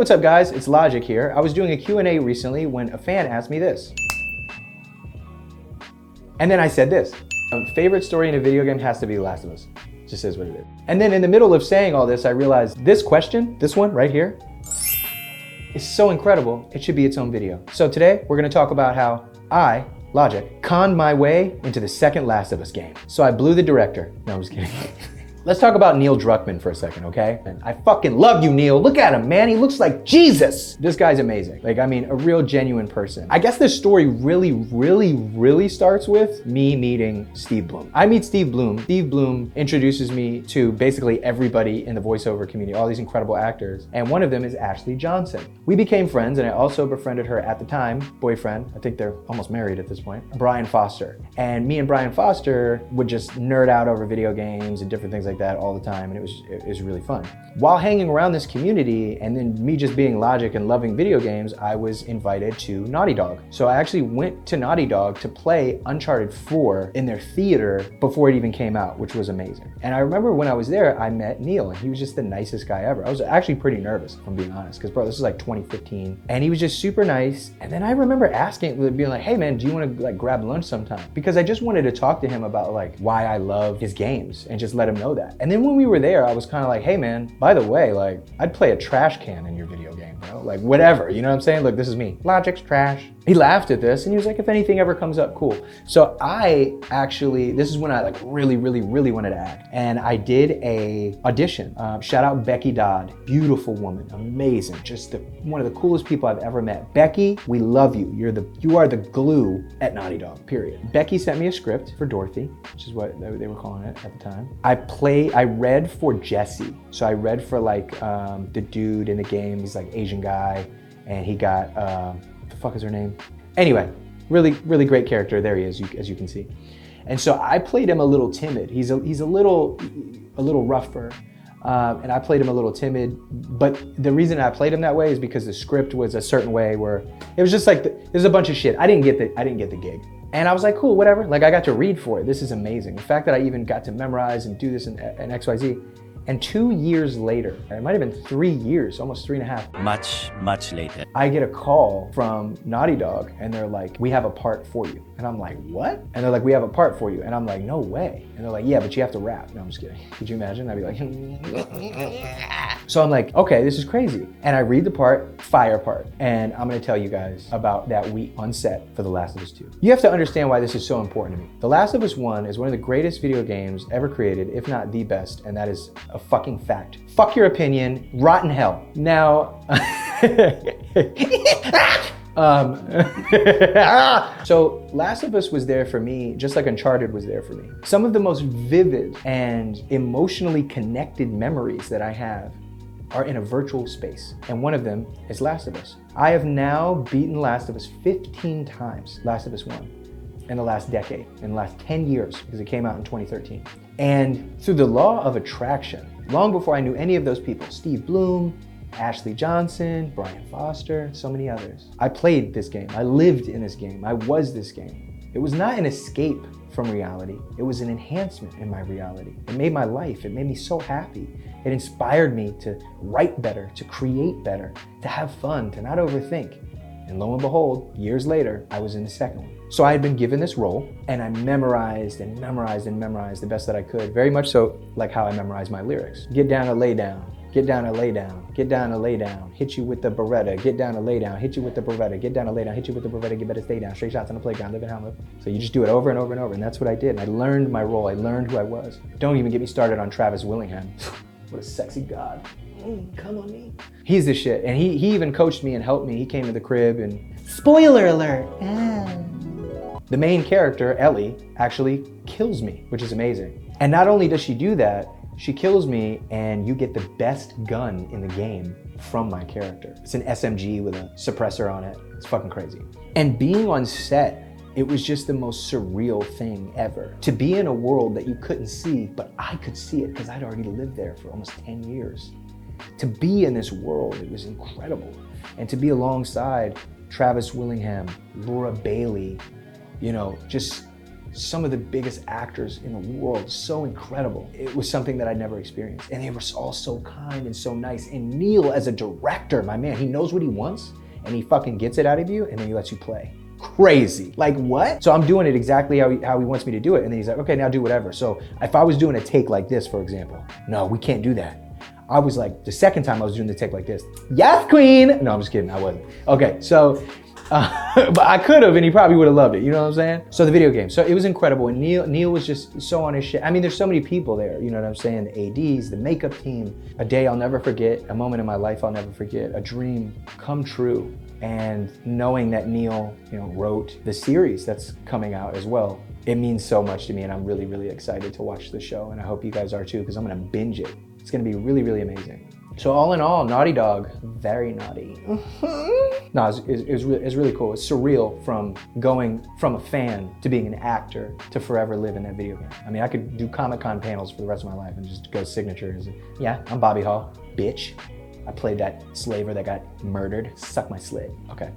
what's up guys? It's Logic here. I was doing a Q&A recently when a fan asked me this. And then I said this. Favorite story in a video game has to be The Last of Us. Just is what it is. And then in the middle of saying all this, I realized this question, this one right here, is so incredible, it should be its own video. So today, we're gonna talk about how I, Logic, conned my way into the second Last of Us game. So I blew the director. No, I'm just kidding. Let's talk about Neil Druckmann for a second, okay? And I fucking love you, Neil. Look at him, man. He looks like Jesus. This guy's amazing. Like, I mean, a real genuine person. I guess this story really starts with me meeting Steve Blum. I meet Steve Blum. Steve Blum introduces me to basically everybody in the voiceover community, all these incredible actors. And one of them is Ashley Johnson. We became friends, and I also befriended her at the time, boyfriend. I think they're almost married at this point, Brian Foster. And me and Brian Foster would just nerd out over video games and different things like that all the time, and it was really fun. While hanging around this community and then me just being Logic and loving video games, I was invited to Naughty Dog. So I actually went to Naughty Dog to play Uncharted 4 in their theater before it even came out, which was amazing. And I remember when I was there, I met Neil, and he was just the nicest guy ever. I was actually pretty nervous, if I'm being honest, because bro, this is like 2015, and he was just super nice. And then I remember asking, being like, hey man, do you want to like grab lunch sometime? Because I just wanted to talk to him about like why I love his games and just let him know that. And then when we were there, I was kind of like, hey man, by the way, like I'd play a trash can in your video game, bro. Like whatever, you know what I'm saying? Look, this is me. Logic's trash. He laughed at this and he was like, if anything ever comes up, cool. So I actually, this is when I like really wanted to act. And I did a audition. Shout out Becky Dodd, beautiful woman, amazing. Just one of the coolest people I've ever met. Becky, we love you. You are the glue at Naughty Dog, period. Becky sent me a script for Dorothy, which is what they were calling it at the time. I read for Jesse. So I read for like the dude in the game. He's like Asian guy, and he got, what the fuck is her name? Anyway, really great character. There he is, as you can see. And so I played him a little timid. He's a little rougher, and I played him a little timid. But the reason I played him that way is because the script was a certain way where it was just like there's a bunch of shit. I didn't get the gig. And I was like, cool, whatever. Like I got to read for it. This is amazing. The fact that I even got to memorize and do this in XYZ. And 2 years later, it might have been 3 years, almost 3.5. Much later. I get a call from Naughty Dog and they're like, we have a part for you. And I'm like, what? And they're like, we have a part for you. And I'm like, no way. And they're like, yeah, but you have to rap. No, I'm just kidding. Could you imagine? I'd be like, so I'm like, okay, this is crazy. And I read the part, fire part. And I'm gonna tell you guys about that week on set for The Last of Us 2. You have to understand why this is so important to me. The Last of Us 1 is one of the greatest video games ever created, if not the best, and that is a fucking fact. Fuck your opinion, rotten hell. Now, so Last of Us was there for me, just like Uncharted was there for me. Some of the most vivid and emotionally connected memories that I have are in a virtual space, and one of them is Last of Us. I have now beaten Last of Us 15 times, Last of Us 1. In the last decade, in the last 10 years, because it came out in 2013. And through the law of attraction, long before I knew any of those people, Steve Blum, Ashley Johnson, Brian Foster, so many others, I played this game. I lived in this game. I was this game. It was not an escape from reality. It was an enhancement in my reality. It made my life. It made me so happy. It inspired me to write better, to create better, to have fun, to not overthink. And lo and behold, years later, I was in the second one. So I had been given this role, and I memorized the best that I could. Very much so like how I memorized my lyrics. Get down to lay down, get down to lay down, get down to lay down, hit you with the Beretta, get down to lay down, hit you with the Beretta, get down to lay down, hit you with the Beretta, get better stay down, straight shots on the playground, live in Hamlet. So you just do it over and over and over, and that's what I did. And I learned my role, I learned who I was. Don't even get me started on Travis Willingham. What a sexy god. Come on me. He's the shit, and he even coached me and helped me. He came to the crib and, spoiler alert. The main character, Ellie, actually kills me, which is amazing. And not only does she do that, she kills me and you get the best gun in the game from my character. It's an SMG with a suppressor on it. It's fucking crazy. And being on set, it was just the most surreal thing ever. To be in a world that you couldn't see, but I could see it because I'd already lived there for almost 10 years. To be in this world, it was incredible. And to be alongside Travis Willingham, Laura Bailey, you know, just some of the biggest actors in the world, so incredible. It was something that I'd never experienced. And they were all so kind and so nice. And Neil, as a director, my man, he knows what he wants and he fucking gets it out of you and then he lets you play. Crazy. Like what? So I'm doing it exactly how he wants me to do it. And then he's like, okay, now do whatever. So if I was doing a take like this, for example, no, we can't do that. I was like, the second time I was doing the take like this, yes, queen. No, I'm just kidding, I wasn't. Okay, so, but I could have and he probably would have loved it, you know what I'm saying? So the video game, so it was incredible. And Neil was just so on his shit. I mean, there's so many people there, you know what I'm saying? The ADs, the makeup team, a day I'll never forget, a moment in my life I'll never forget, a dream come true. And knowing that Neil, wrote the series that's coming out as well, it means so much to me and I'm really, really excited to watch the show and I hope you guys are too because I'm gonna binge it. It's gonna be really, really amazing. So all in all, Naughty Dog, very naughty. No, it's really cool. It's surreal from going from a fan to being an actor to forever live in that video game. I mean, I could do Comic-Con panels for the rest of my life and just go signatures. Yeah, I'm Bobby Hall, bitch. I played that slaver that got murdered. Suck my slit, okay.